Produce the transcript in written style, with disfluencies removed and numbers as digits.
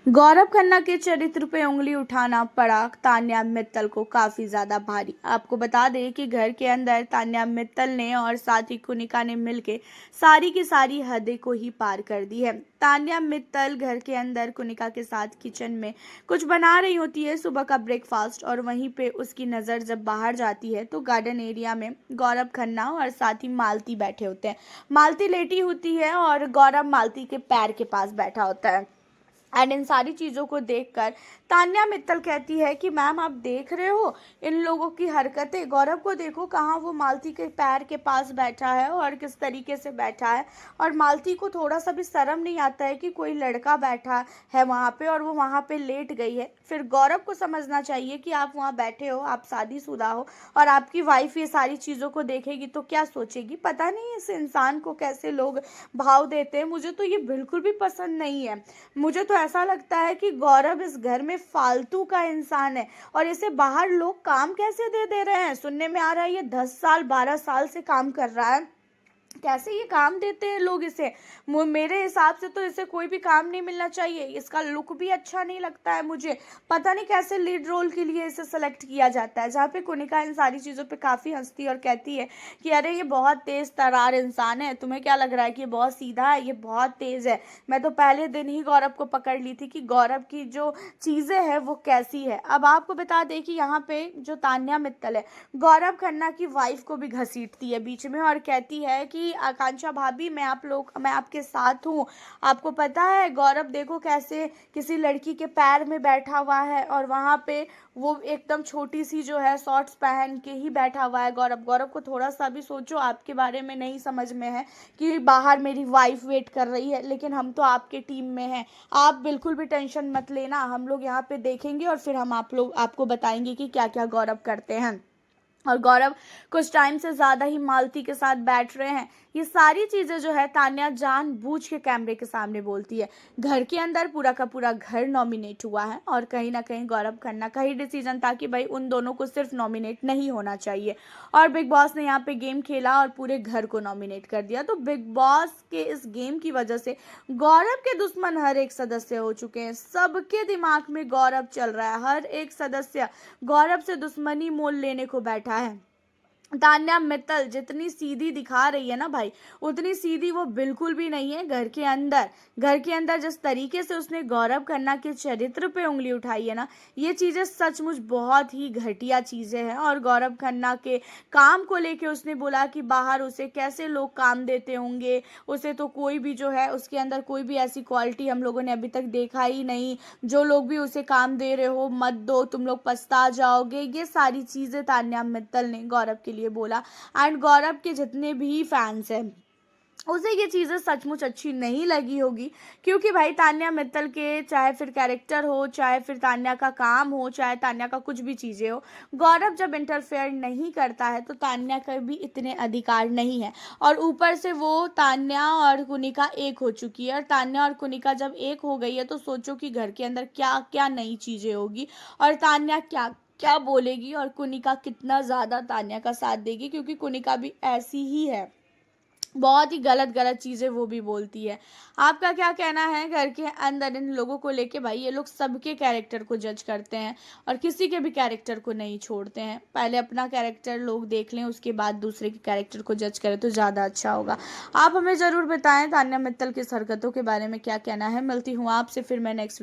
गौरव खन्ना के चरित्र पे उंगली उठाना पड़ा तान्या मित्तल को काफी ज्यादा भारी। आपको बता दें कि घर के अंदर तान्या मित्तल ने और साथ ही कुनिका ने मिलके सारी की सारी हदें को ही पार कर दी है। तान्या मित्तल घर के अंदर कुनिका के साथ किचन में कुछ बना रही होती है सुबह का ब्रेकफास्ट, और वहीं पे उसकी नज़र जब बाहर जाती है तो गार्डन एरिया में गौरव खन्ना और साथ ही मालती बैठे होते हैं। मालती लेटी होती है और गौरव मालती के पैर के पास बैठा होता है। एंड इन सारी चीज़ों को देखकर तान्या मित्तल कहती है कि मैम आप देख रहे हो इन लोगों की हरकतें, गौरव को देखो कहाँ वो मालती के पैर के पास बैठा है और किस तरीके से बैठा है, और मालती को थोड़ा सा भी शर्म नहीं आता है कि कोई लड़का बैठा है वहाँ पे और वो वहाँ पे लेट गई है। फिर गौरव को समझना चाहिए कि आप वहाँ बैठे हो, आप शादीशुदा हो और आपकी वाइफ ये सारी चीज़ों को देखेगी तो क्या सोचेगी। पता नहीं इस इंसान को कैसे लोग भाव देते हैं, मुझे तो ये बिल्कुल भी पसंद नहीं है। मुझे तो ऐसा लगता है कि गौरव इस घर में फालतू का इंसान है और इसे बाहर लोग काम कैसे दे दे रहे हैं। सुनने में आ रहा है ये 10 साल 12 साल से काम कर रहा है, कैसे ये काम देते हैं लोग इसे। मेरे हिसाब से तो इसे कोई भी काम नहीं मिलना चाहिए, इसका लुक भी अच्छा नहीं लगता है मुझे। पता नहीं कैसे लीड रोल के लिए इसे सेलेक्ट किया जाता है, जहाँ पे कुनिका इन सारी चीज़ों पे काफ़ी हंसती है और कहती है कि अरे ये बहुत तेज़ तर्रार इंसान है, तुम्हें क्या लग रहा है कि ये बहुत सीधा है, ये बहुत तेज़ है। मैं तो पहले दिन ही गौरव को पकड़ ली थी कि गौरव की जो चीज़ें हैं वो कैसी है। अब आपको बता दें कि यहाँ पे जो तान्या मित्तल है गौरव खन्ना की वाइफ को भी घसीटती है बीच में और कहती है कि आकांक्षा भाभी मैं आपके साथ हूँ। आपको पता है गौरव देखो कैसे किसी लड़की के पैर में बैठा हुआ है और वहाँ पे वो एकदम छोटी सी जो है शॉर्ट्स पहन के ही बैठा हुआ है। गौरव को थोड़ा सा भी सोचो, आपके बारे में नहीं समझ में है कि बाहर मेरी वाइफ वेट कर रही है, लेकिन हम तो आपके टीम में हैं। आप बिल्कुल भी टेंशन मत लेना, हम लोग यहाँ पे देखेंगे और फिर हम आपको बताएंगे कि क्या क्या गौरव करते हैं। और गौरव कुछ टाइम से ज़्यादा ही मालती के साथ बैठ रहे हैं। ये सारी चीज़ें जो है तान्या जानबूझ के कैमरे के सामने बोलती है। घर के अंदर पूरा का पूरा घर नॉमिनेट हुआ है और कहीं ना कहीं गौरव खन्ना का ही डिसीजन था कि भाई उन दोनों को सिर्फ नॉमिनेट नहीं होना चाहिए, और बिग बॉस ने यहाँ पे गेम खेला और पूरे घर को नॉमिनेट कर दिया। तो बिग बॉस के इस गेम की वजह से गौरव के दुश्मन हर एक सदस्य हो चुके हैं। सबके दिमाग में गौरव चल रहा है, हर एक सदस्य गौरव से दुश्मनी मोल लेने को बैठा है। तान्या मित्तल जितनी सीधी दिखा रही है ना भाई, उतनी सीधी वो बिल्कुल भी नहीं है। घर के अंदर जिस तरीके से उसने गौरव खन्ना के चरित्र पे उंगली उठाई है ना, ये चीज़ें सचमुच बहुत ही घटिया चीज़ें हैं। और गौरव खन्ना के काम को लेके उसने बोला कि बाहर उसे कैसे लोग काम देते होंगे, उसे तो कोई भी जो है उसके अंदर कोई भी ऐसी क्वालिटी हम लोगों ने अभी तक देखा ही नहीं। जो लोग भी उसे काम दे रहे हो मत दो, तुम लोग पछता जाओगे। ये सारी चीज़ें तान्या मित्तल ने गौरव के लिए बोला। एंड गौरव के जितने भी फैंस हैं उसे ये चीज़ें सचमुच अच्छी नहीं लगी होगी, क्योंकि भाई तान्या मित्तल के चाहे फिर कैरेक्टर हो, चाहे फिर तान्या का काम हो, चाहे तान्या का कुछ भी चीज़ें हो, गौरव जब इंटरफेयर नहीं करता है तो तान्या का भी इतने अधिकार नहीं है। और ऊपर से वो तान्या और कुनिका एक हो चुकी है, और तान्या और कुनिका जब एक हो गई है तो सोचो कि घर के अंदर क्या क्या नई चीज़ें होगी और तान्या क्या क्या बोलेगी और कुनिका कितना ज़्यादा तान्या का साथ देगी, क्योंकि कुनिका भी ऐसी ही है, बहुत ही गलत गलत चीज़ें वो भी बोलती है। आपका क्या कहना है घर के अंदर इन लोगों को लेके? भाई ये लोग सबके कैरेक्टर को जज करते हैं और किसी के भी कैरेक्टर को नहीं छोड़ते हैं। पहले अपना कैरेक्टर लोग देख लें, उसके बाद दूसरे के कैरेक्टर को जज करें तो ज़्यादा अच्छा होगा। आप हमें ज़रूर बताएं तान्या मित्तल की हरकतों के बारे में क्या कहना है। मिलती हूँ आपसे फिर मैं नेक्स्ट